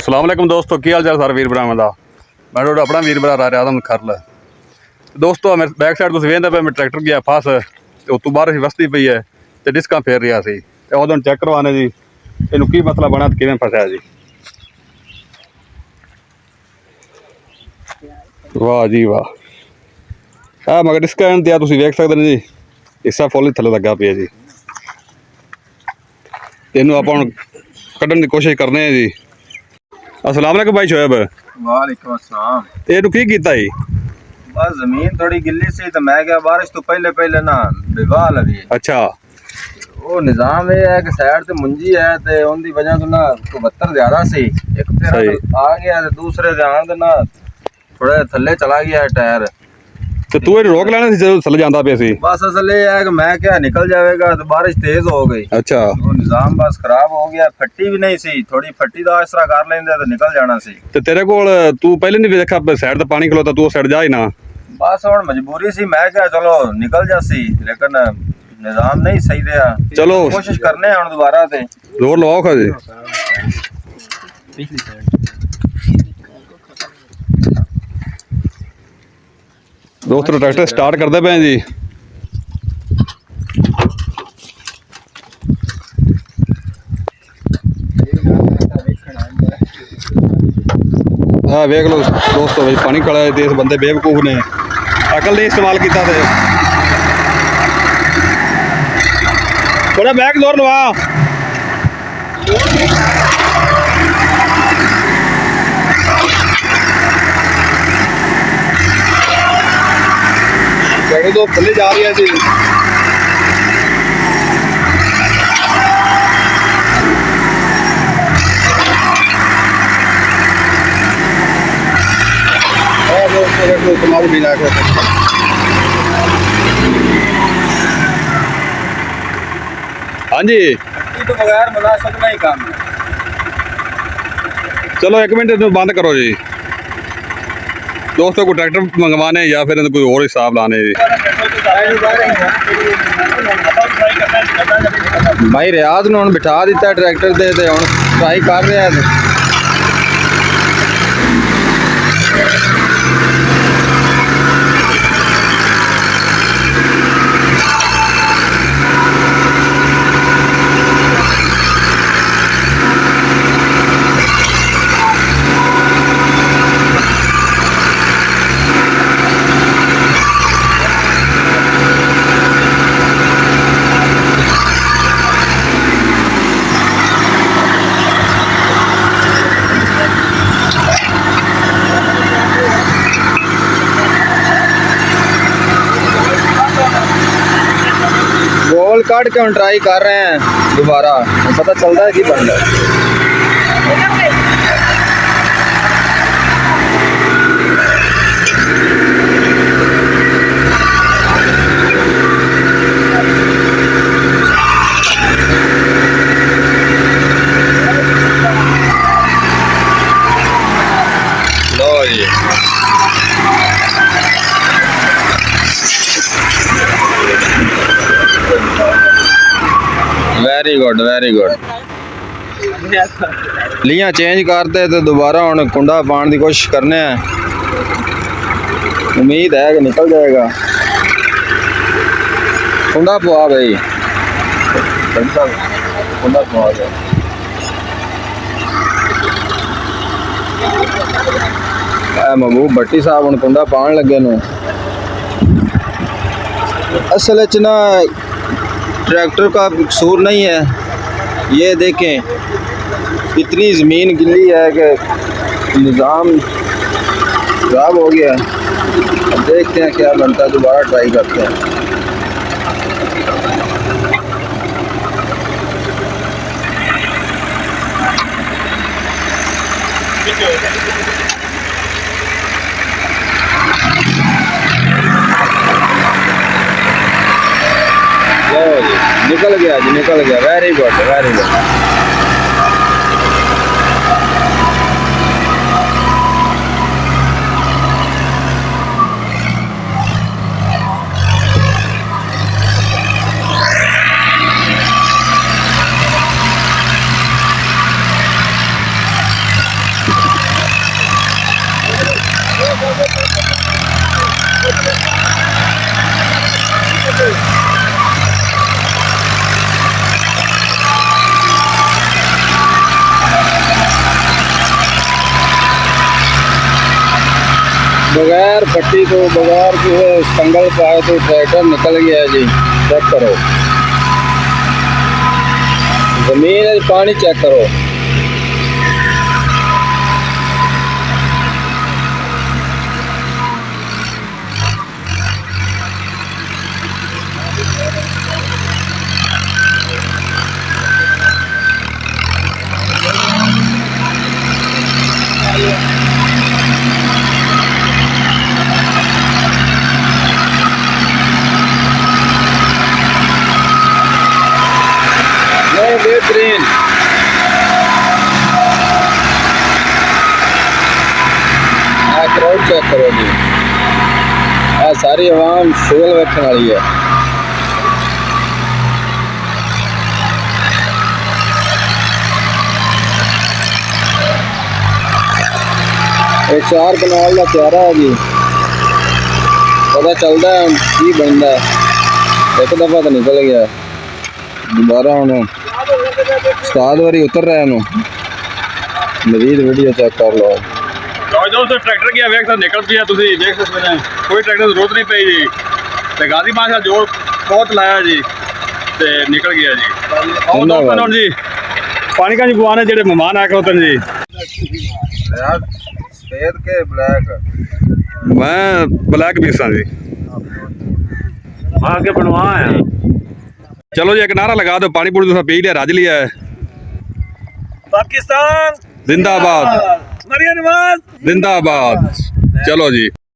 अस्सलाम वालेकुम दोस्तों, की हाल चाल सारे वीर भरावां दा। मैं थोड़ा अपना वीर भरा राजा आदम खरल। दोस्तों मेरे बैक साइड तुसीं वेखदे पे मैं ट्रैक्टर गया फस ते उत्तों बारिश वसदी पई है ते डिस्कां फेर रहा सी ते उदों चेक करवाने जी इनू की मसला बना ते किवें फसिया जी। वाह जी वाह, मगर डिस्का दिया तुसीं वेख सकदे ने जी, हिस्सा फुल ही थल्ले लगा पिया जी। इनू आपां हुण कड्ढण दी कोशिश करने जी। अस्सलाम वालेकुम भाई शोएब। वालेकुम अस्सलाम। ते इनू की कीता जी? बस जमीन थोड़ी गिल्ली सी तो मैं क्या बारिश तो पहले पहले ना बिगा लगी। अच्छा, वो निजाम ये है कि साइड ते मुंजी है ते उनकी वजह तो ना कबूतर ज्यादा सी, एक पैर आ गया ते दूसरे ध्यान ते ना थोड़ा थल्ले चला गया टायर। तो तू इन्हें रोक लेना सी जदों थल्ले जांदा पिया सी? बस असल ये है कि मैं क्या निकल जाएगा तो बारिश तेज हो गई। अच्छा, वो निजाम बस खराब हो गया, फट्टी भी नहीं सी, थोड़ी फट्टी दा इस तरह कर लेंदे तो निकल जाना सी। ते तेरे कोल तू पहले नहीं देखा साइड ते पानी खलोता, तू उस साइड जा ही ना। बस हुण मजबूरी सी, मैं क्या चलो निकल जासी, लेकिन निजाम नहीं सही रहा। चलो कोशिश करने हैं दोबारा ते जोर लगाओ खा जी। दोस्तों ट्रैक्टर स्टार्ट करते पे जी। हाँ वेख लो दोस्तों भाई, पानी खड़ा है, इस बंदे बेवकूफ ने अकल नहीं इस्तेमाल किया थे। थोड़ा बैक जोर लवा। गाड़ी तो थल्ले जा रही है जी। तुम्हारी भी ना हाँ जी, तो बगैर मुनासिब नहीं काम है। चलो एक मिनट इसमें बंद करो जी। दोस्तों को ट्रैक्टर मंगवाने या फिर कोई और हिसाब लाने जी। भाई रियाज ने हुण बिठा दिता ट्रैक्टर दे ते हुण ट्राई कर रहा है। गोल काट के हम ट्राई कर रहे हैं दोबारा, पता चलता है कि बन रहा है। लो ये वेरी गुड वेरी गुड। लिया चेंज करते तो दोबारा हम कुंडा पाने की कोशिश करने हैं, उम्मीद है कि निकल जाएगा। कुंडा पवा भाई, कुंडा पवा दे। महबूब भट्टी साहब हम कुंडा पान लगे ने। असल च ना ट्रैक्टर का कसूर नहीं है, ये देखें इतनी ज़मीन गिल्ली है कि निज़ाम खराब हो गया। अब देखते हैं क्या बनता है, दोबारा ट्राई करते हैं। निकल गया जी, निकल गया। Very good very good. बगैर पट्टी तो बगैर किसी संगल पाए तो ट्रैक्टर निकल गया जी। चेक करो जमीन है, पानी चेक करो। बेहतरीन क्राउड चेक करो जी। सारी आवाम शुगल रखने वाली है। एक 4 कनाल का प्यारा है जी। पता चलता है की बनता है। एक दफा तो निकल गया, दोबारा हूँ उस्ताद वारी उतर रहा है। मजीद वीडियो चेक कर लो। दोस्तों ट्रैक्टर की वेख सकते निकल पिया, तुसी देख सकते हैं। कोई ट्रैक्टर की जरूरत नहीं पई जी। ते गाजी माशा जोर बहुत लाया जी ते निकल गया जी। और दोस्तों जी पानी का जी बुआने जेडे मेहमान आए होते हैं जी। सफेद के ब्लैक, मैं ब्लैक पीसा जी आगे बनवा है। चलो जी एक नारा लगा दो, पानी पूरी तुसा पी लिया, रज लिया है। पाकिस्तान जिंदाबाद मरिया नवाज जिंदाबाद। चलो जी।